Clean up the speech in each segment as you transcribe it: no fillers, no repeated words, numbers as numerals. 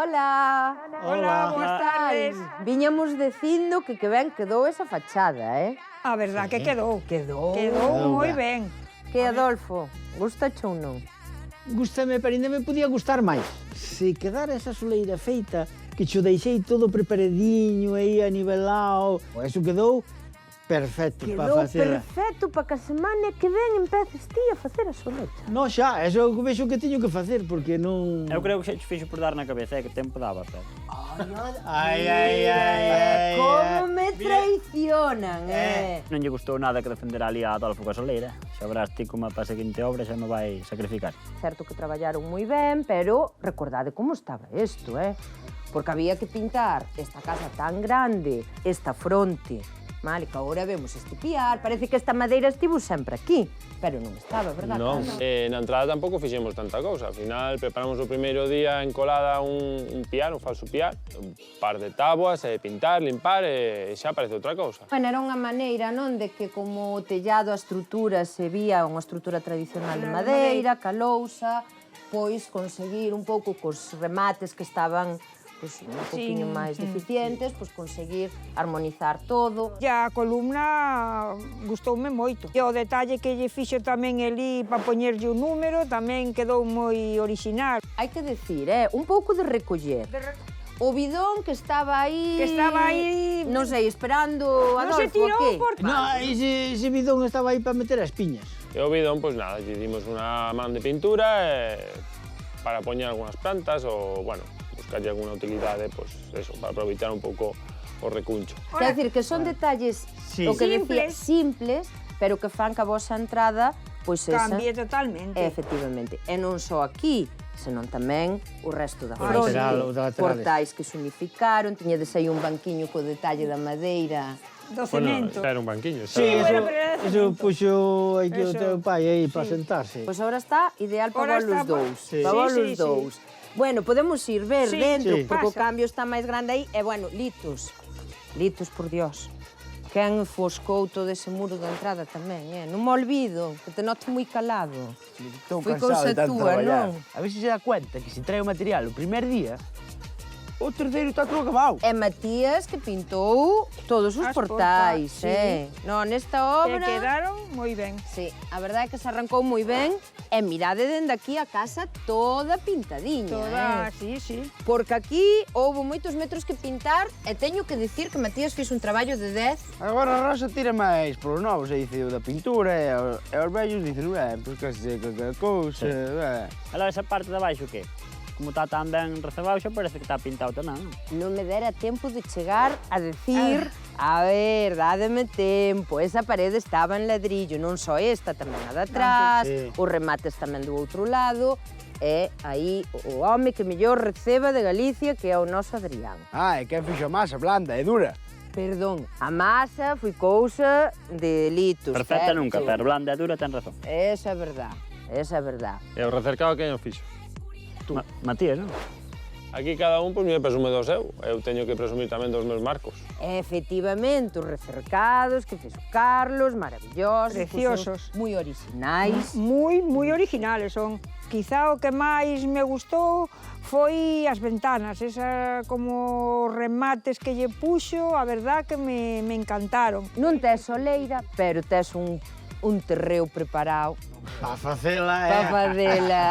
Hola. Hola, buenas tardes. Viñamos dicindo que ben quedou esa fachada, A verdad que quedou. Quedou. Quedou moi ben. Que, Adolfo, gustache ou non? Gústame, pero ainda me podía gustar máis. Se quedara esa soleira feita, que xo deixei todo preparadiño aí a nivelado, eso quedou perfecto para Quedou facela. perfecto para que a semana que ven empeces ti a facer a soleta. No, xa, eso é o que vexo que teño que facer, porque non... Eu creo que xa te fixo por dar na cabeza, que tempo daba, pero... Ai. Como me traicionan, Non lle gustou nada que defender ali a Adolfo coa soleira. Xa verás ti como para a seguinte obra xa me vai sacrificar. Certo que traballaron moi ben, pero recordade como estaba isto, Porque había que pintar esta casa tan grande, esta fronte, vale, que agora vemos este piar, parece que esta madeira estivo sempre aquí, pero non estaba, verdad? Non, Carlos? na entrada tampouco fixemos tanta cousa. Al final preparamos o primeiro día encolada un piar, un falso piar, un par de táboas, pintar, limpar e xa parece outra cousa. Bueno, era unha maneira, non, de que como o tellado, a estrutura, se vía unha estrutura tradicional de madeira, calousa, pois conseguir un pouco cos remates que estaban un poquinho máis deficientes, pois conseguir armonizar todo. E a columna gustoume moito. E o detalle que lle fixo tamén elí para poñerlle un número tamén quedou moi orixinal. Hai que decir, un pouco de recoller. O bidón que estaba aí... Que estaba aí... Non sei, esperando a Non se tirou por... No, ese bidón estaba aí para meter as piñas. E o bidón, pois nada, lle dimos unha man de pintura para poñer algunhas plantas ou, bueno, buscarlle alguna utilidade, pois, eso, para aproveitar un pouco o recuncho. Quer decir, que son detalles, Sí. o que decía, Simples. simples, pero que fan que a vosa entrada, pois esa... Cambie totalmente. Efectivamente. E non só aquí, senón tamén o resto da O fronte. lateral, os laterales. Portais que se unificaron, tiñedes aí un banquiño co detalle da madeira. Do cemento. Era un banquiño. Sí, bueno, pero era eso cemento. puxo aí que o Eso. teu pai aí para sentarse. Pois agora está ideal para Ahora vos os está dous. Sí. Para vos Sí, os sí, dous. Bueno, podemos ir ver Sí, dentro, sí. porque o Pasa. cambio está máis grande aí. E, bueno, Litos, por Dios. Quen foscou todo ese muro da entrada tamén, Non me olvido, que te noto moi calado. Estou Foi cansado cousa de tanto túa, traballar. non? A ver se dá cuenta que se trae o material o primer día, o terceiro está todo acabado. É Matías que pintou todos os As portais, portas, sí. Non, nesta E obra... quedaron moi ben. Sí, a verdade é que se arrancou moi ben e mirade dende aquí a casa toda pintadiña, Toda, sí, sí. Porque aquí houve moitos metros que pintar e teño que dicir que Matías fixo un traballo de 10. Agora a Rosa tira máis polos novos, e dice o da pintura, e os vellos dicen, pois que se calquer cousa, Alá, esa parte de abaixo, que? Como está tan ben recebado, xa parece que está pintado tamén. Non me dera tempo de chegar a decir, a ver, dádeme tempo, esa parede estaba en ladrillo, non só esta, tamén a de atrás, Sí. os remates tamén do outro lado, e aí o home que mellor receba de Galicia, que é o noso Adrián. E quen fixo a masa blanda e dura? Perdón, a masa foi cousa de Litos. Perfecta certo? nunca, pero blanda e dura ten razón. Esa é verdad, esa é verdad. E o recercado quen o fixo? Matías, non? Aquí cada un pois, me presume do seu. Eu teño que presumir tamén dos meus marcos. Efectivamente, os recercados que fixo Carlos, maravillosos. Preciosos. Moi orixinais. Moi originales son. Quizá o que máis me gustou foi as ventanas, esa como remates que lle puxo, a verdad que me encantaron. Non tes soleira, pero tes un terreo preparado Para facela, para facela.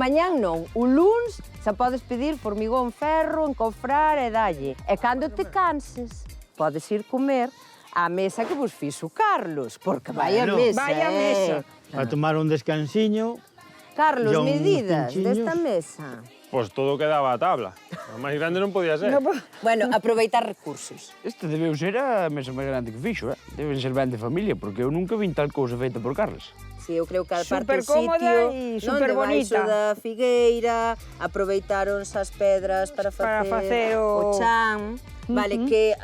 Mañán non, o luns xa podes pedir formigón ferro, encofrar e dalle. E cando te canses, podes ir comer á mesa que vos fixo Carlos, porque vai a Bueno, mesa, vai a mesa. para tomar un descansiño. Carlos, E uns medidas pinchiños. desta mesa. Pois todo quedaba a tabla. O máis grande non podía ser. Bueno, aproveitar recursos. Este debeu ser a mesa máis grande que fixo, Deben ser ben de familia, porque eu nunca vin tal cousa feita por Carlos. Sí, eu creo que a parte do Supercómoda sitio, e non, debaixo superbonita. da figueira, aproveitaronse as pedras para facer o chan. Vale, que,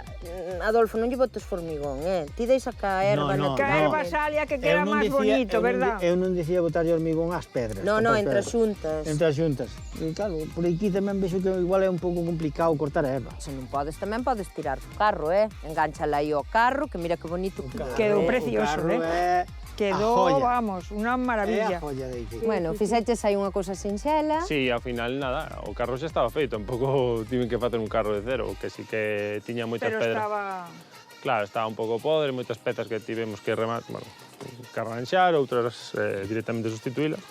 Adolfo, non lle botes formigón, Ti deixa caer, No, vale, no, Caer no. basalia que Eu queda non máis dicía- bonito, eu non verdad? Eu non dicía botarlle hormigón ás pedras. No, cortar entre as pedras. xuntas. Entre as xuntas. E claro, por aquí tamén vexo que igual é un pouco complicado cortar a erva. Se non podes, tamén podes tirar do carro, Engánchala aí ao carro, que mira que bonito que Quedou é. precioso, O carro é Quedou, joia. vamos, unha É a maravilla. joia de aquí. Bueno, fixeches aí unha cousa sinxela. Sí, ao final nada, o carro xa estaba feito, tampouco tiven que facer un carro de cero, que sí que tiña moitas Pero pedras. estaba... Claro, estaba un pouco podre, moitas pezas que tivemos que que arranxar, outras directamente sustituílas.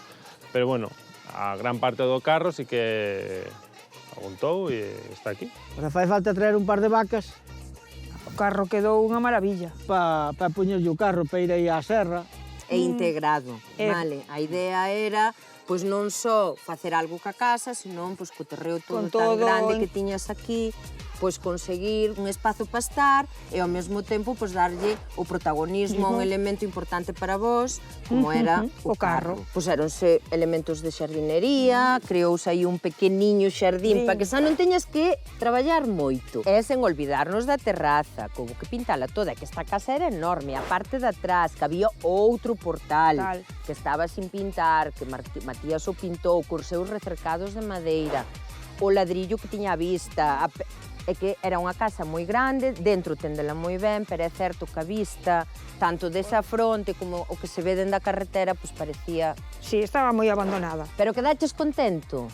Pero bueno, a gran parte do carro sí que aguantou e está aquí. Ora fai falta traer un par de vacas O carro quedou unha maravilla. para poñerlle o carro para ir aí á serra. E integrado, É. vale? A idea era pois non só facer algo ca casa, senón pois co terreo todo Con tan todo grande en- que tiñas aquí, pois conseguir un espazo para estar e ao mesmo tempo pois darlle o protagonismo a un elemento importante para vos, como era o carro. Puséronse elementos de xardinería, creouse aí un pequeniño xardín para que xa non teñas que traballar moito. E sen olvidarnos da terraza, que houve que pintala toda, que esta casa era enorme, a parte de atrás, que había outro portal Tal. que estaba sin pintar, que Matías o pintou cos seus recercados de madeira, o ladrillo que tiña a vista, é que era unha casa moi grande, dentro tendela moi ben, pero é certo que a vista, tanto desa fronte como o que se ve dentro da carretera, pois parecía... Sí, estaba moi abandonada. Pero quedaches contento?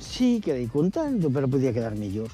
Sí, quedei contento, pero podía quedar mellor.